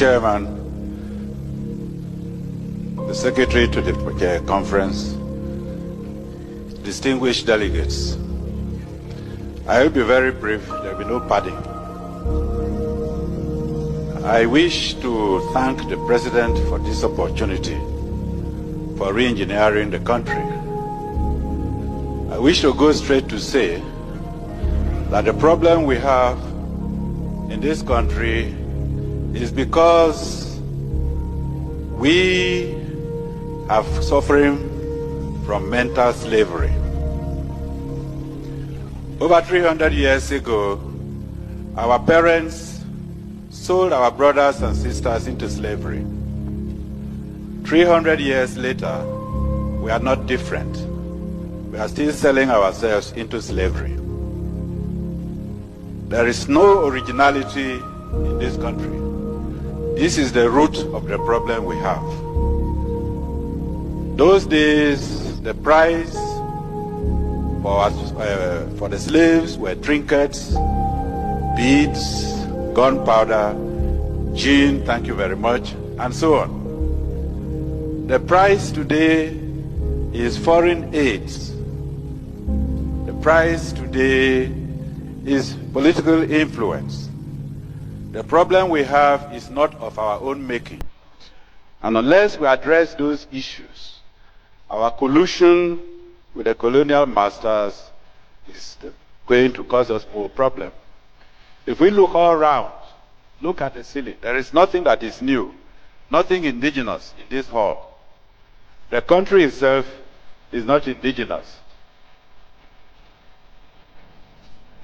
Chairman, the Secretary to the conference, distinguished delegates, I will be very brief. There will be no padding. I wish to thank the President for this opportunity for re-engineering the country. I wish to go straight to say that the problem we have in this country is because we are suffering from mental slavery. Over 300 years ago, our parents sold our brothers and sisters into slavery. 300 years later, we are not different. We are still selling ourselves into slavery. There is no originality in this country. This is the root of the problem we have. Those days, the price for the slaves were trinkets, beads, gunpowder, gin, thank you very much, and so on. The price today is foreign aids. The price today is political influence. The problem we have is not of our own making. And unless we address those issues, our collusion with the colonial masters is going to cause us more problems. If we look all around, look at the ceiling, there is nothing that is new, nothing indigenous in this hall. The country itself is not indigenous.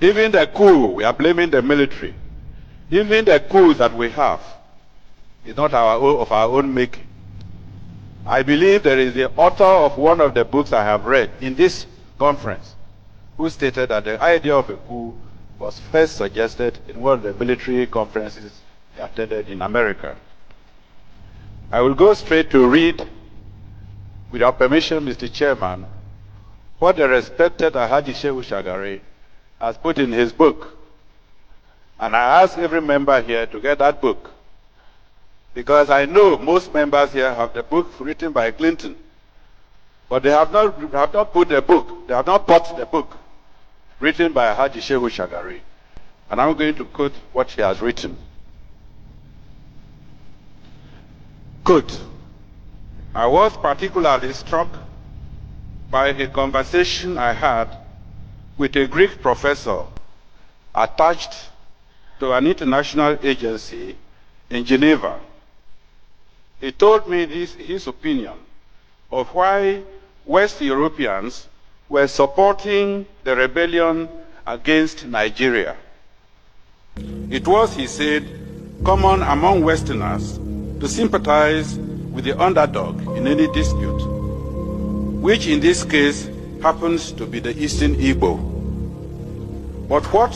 Even the coup, we are blaming the military. Even the coups that we have is not of our own making. I believe there is the author of one of the books I have read in this conference who stated that the idea of a coup was first suggested in one of the military conferences he attended in America. I will go straight to read, with your permission, Mr. Chairman, what the respected Alhaji Shehu Shagari has put in his book. And I ask every member here to get that book, because I know most members here have the book written by Clinton, but they have not put the book, they have not bought the book written by Haji Shehu Shagari. And I'm going to quote what he has written. Quote, I was particularly struck by a conversation I had with a Greek professor attached to an international agency in Geneva. He told me his opinion of why West Europeans were supporting the rebellion against Nigeria. It was, he said, common among Westerners to sympathize with the underdog in any dispute, which in this case happens to be the Eastern Igbo. But what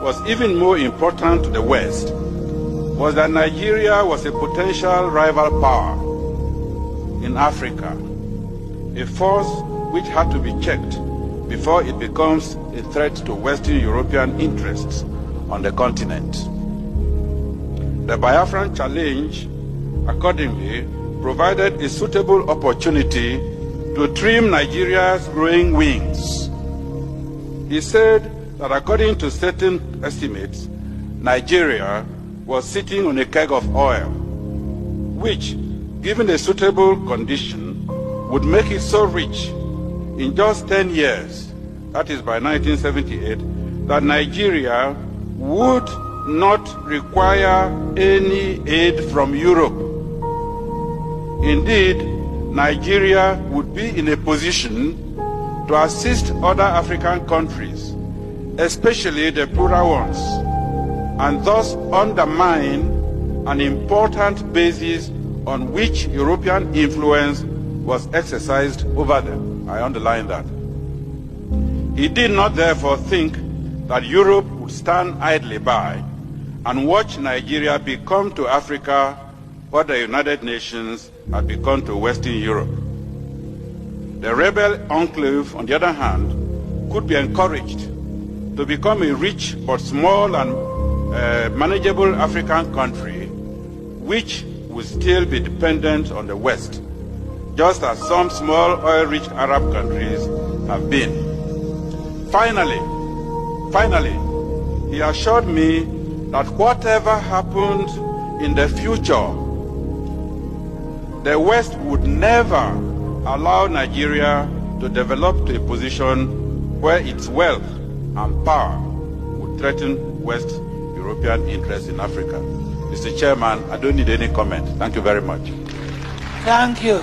was even more important to the West was that Nigeria was a potential rival power in Africa, a force which had to be checked before it becomes a threat to Western European interests on the continent. The Biafran challenge, accordingly, provided a suitable opportunity to trim Nigeria's growing wings. He said that according to certain estimates, Nigeria was sitting on a keg of oil, which, given a suitable condition, would make it so rich in just 10 years, that is by 1978, that Nigeria would not require any aid from Europe. Indeed, Nigeria would be in a position to assist other African countries, especially the poorer ones, and thus undermine an important basis on which European influence was exercised over them. I underline that. He did not therefore think that Europe would stand idly by and watch Nigeria become to Africa what the United Nations had become to Western Europe. The rebel enclave, on the other hand, could be encouraged to become a rich but small and manageable African country which will still be dependent on the West, just as some small oil-rich Arab countries have been. Finally, he assured me that whatever happened in the future, the West would never allow Nigeria to develop to a position where its wealth and power would threaten West European interests in Africa. Mr. Chairman, I don't need any comment. Thank you very much. Thank you.